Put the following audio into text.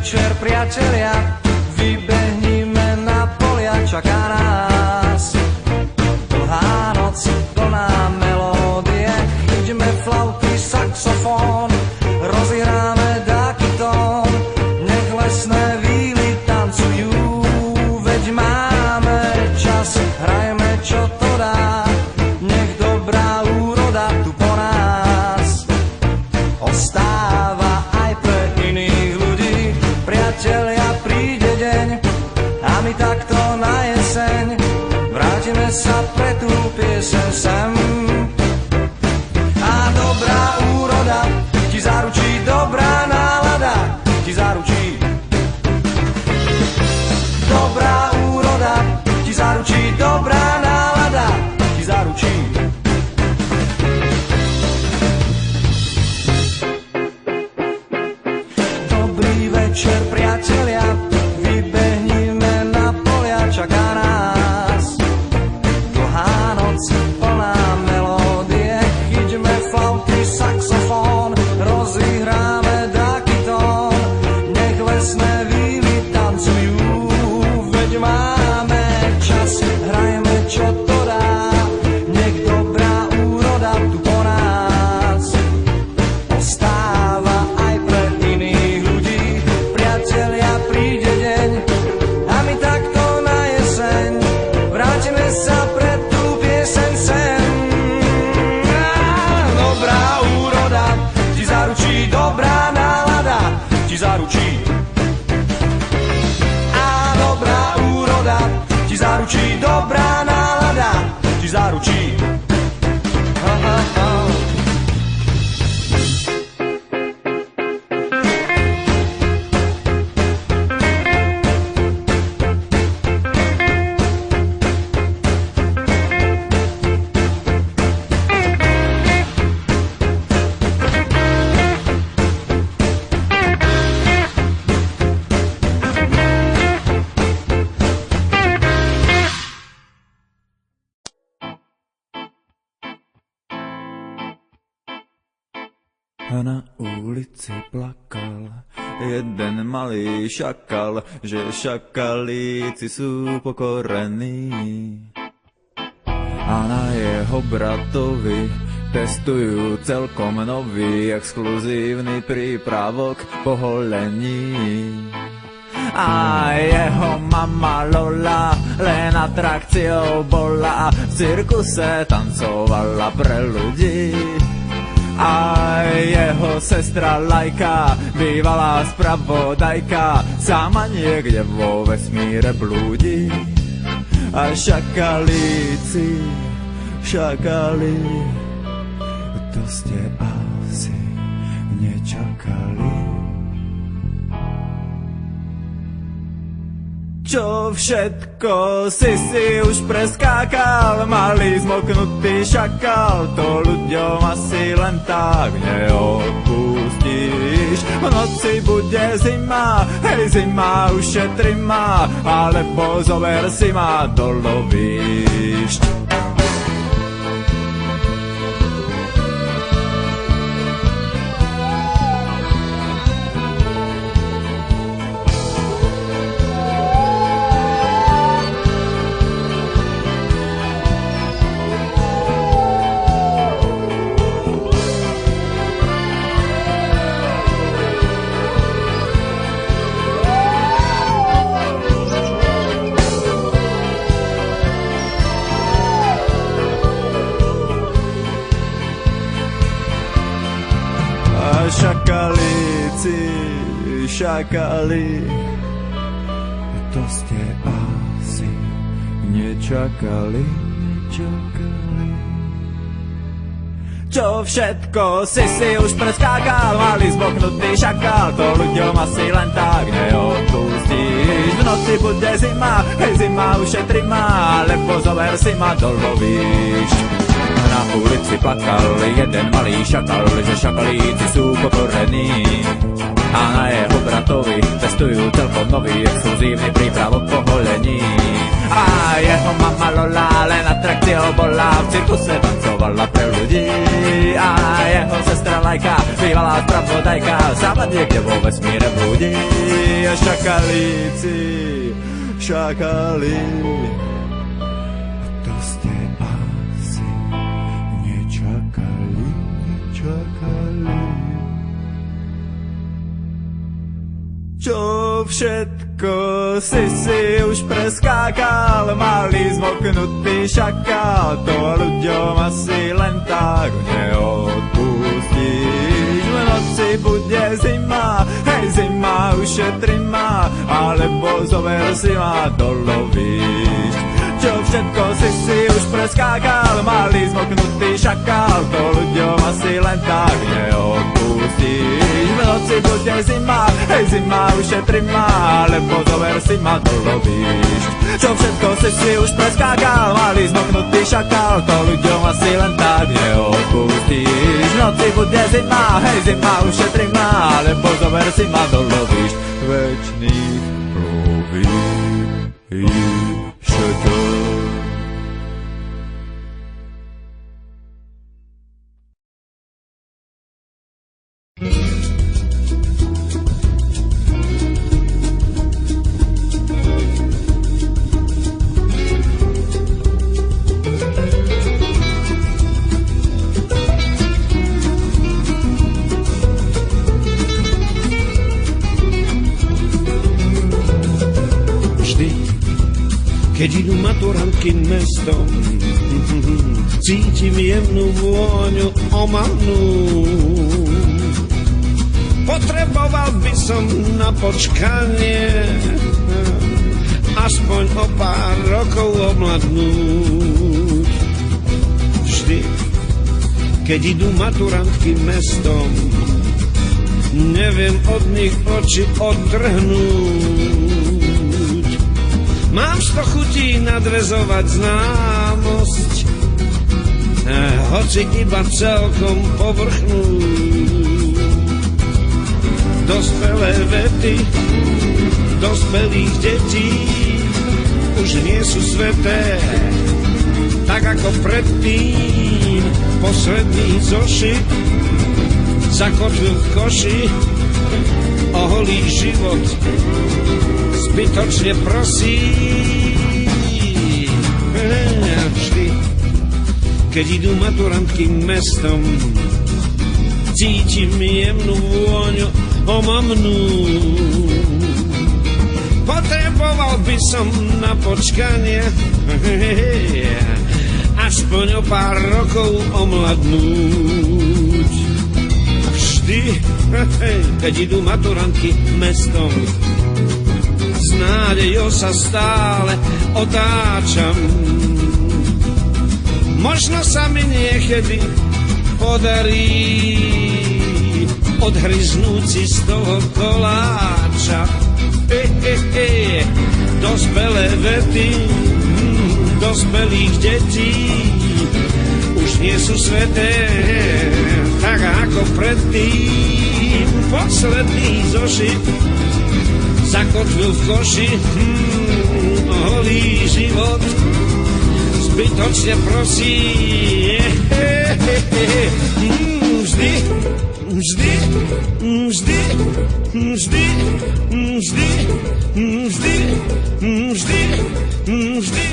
večer, priatelia, vybehnime na polia, čaká nás dlhá noc, plná melódie. Chyťme flauty, saxofón, rozihráme dáky tón, nech lesné víly tancujú, veď máme čas, hrajme čo to dá, nech dobrá úroda tu po nás ostáva aj pre iných ľudí. Priatelia, príde deň a my takto na jeseň vrátime sa pre tú pieseň sem. A dobrá úroda ti zaručí, dobrá nálada ti zaručí. Dobrá úroda ti zaručí, dobrá nálada ti zaručí. Dobrý večer, priatelia, vybehnime na polia, čaká nás dlhá noc, plná melódie. Chyťme flauty, saxofón, rozihráme dáky tón, nech lesné víly tancujú, veď máme čas, hrajme čo to dá, nech dobrá úroda tu po nás ostáva aj pre iných ľudí. Priatelia, príde deň a my takto na jeseň vrátime sa pre tú pieseň sem. Dobrá úroda ti zaručí, dobrá nálada ti zaručí. A dobrá úroda ti zaručí, dobrá nálada ti zaručí. Ha, ha, ha. A na ulici plakal jeden malý šakal, že šakalíci sú pokorení. A na jeho bratovi testujú celkom nový exkluzívny prípravok poholení. A jeho mama Lola len atrakciou bola, v cirkuse tancovala pre ľudí. A jeho sestra Lajka, bývalá spravodajka, sama niekde vo vesmíre blúdi. A šakalíci, šakali, to ste asi nečakali. Čo všetko si už preskákal, malý zmoknutý šakal, to ľuďom asi len tak neodpustíš. V noci bude zima, hej zima, ušetri ma, alebo zober si ma do lovíšť. Šakalíci, šakali, to ste asi nečakali, nečakali. Čo všetko si už preskákal, malý zboknutý šakal, to ľuďom asi len tak neodpustíš. V noci bude zima, hej zima, ušetri ma, lebo zober si ma do lovíšť. Na ulici plakal jeden malý šakal, že šakalíci sú pokorení. A na jeho bratovi testujú celkom nový exkluzívny prípravok poholení. A jeho mama Lola len atrakciou bola, v cirkuse tancovala pre ľudí. A jeho sestra Lajka, bývalá spravodajka sama niekde vo vesmíre blúdi. Šakalíci, šakali, to ste asi nečakali. Čo všetko si už preskákal, malý zmoknutý šakal, to ľuďom asi len tak neodpustíš. V noci bude zima, hej zima ušetri ma, alebo zober si ma dolovíš. Čo všetko si už preskákal, malý zmoknutý šakal, to ľuďom asi len tak neodpustíš. V noci bude zima, hej zima ušetri ma, alebo zober si ma dolovíš. Čo všetko si už preskákal, malý zmoknutý šakal, to ľuďom asi len tak neodpustíš. V noci bude zima, hej zima ušetri ma, alebo zober si ma dolovíš. Večný ploví Keď idú maturantky mestom, cítim jemnú vôňu omamnú. Potreboval by som na počkanie aspoň o pár rokov omladnúť. Vždy, keď idú maturantky mestom, neviem od nich oči odtrhnúť. Mám sto chutí nadväzovať známosť, hoci iba celkom povrchnú. Dospelé vety dospelých detí už nie sú sveté, tak ako predtým. Posledný zošit zakotvil v koši, oholý život zbytočne prosí. Vždy, keď idú maturantky mestom, cítim jemnú vôňu omamnú. Potreboval by som na počkanie aspoň o pár rokov omladnúť. Vždy, keď idú maturantky mestom, s nádejou sa stále otáčam. Možno sa mi niekedy podarí odhryznúť si z toho koláča. Dospelé vety dospelých detí už nie sú sveté, tak ako predtým. Posledný zošit zakotvil v koši, holý život zbytočne prosí. Vždy, vždy, vždy, vždy, vždy, vždy, vždy, vždy.